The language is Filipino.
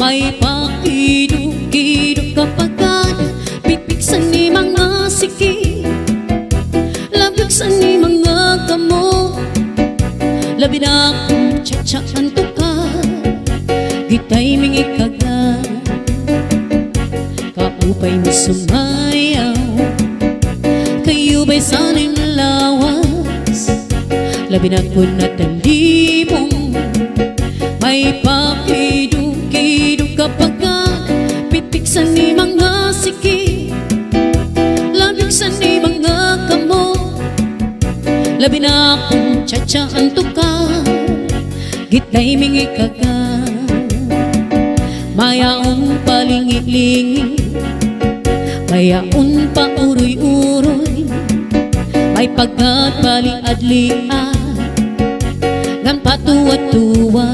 may pakido-kido kapagad pitik sa ni mga siki, labig sa ni mga kamo, labi na akong tsatsaan to ka, gitay mingi kaga, kaupay mo sumayaw, kayo ba'y sana'y lawas, labi na ko natandibong, may pakido-kido kapagad pitik sa ni mga siki, labig sa ni mga kamo, labi na akong tsatsaan to ka, gitay mingi kaga, mayaon palingi-lingi, mayaon pa uroy-uroy, may pagkat bali-adlian, ngan patuwa-tuwa,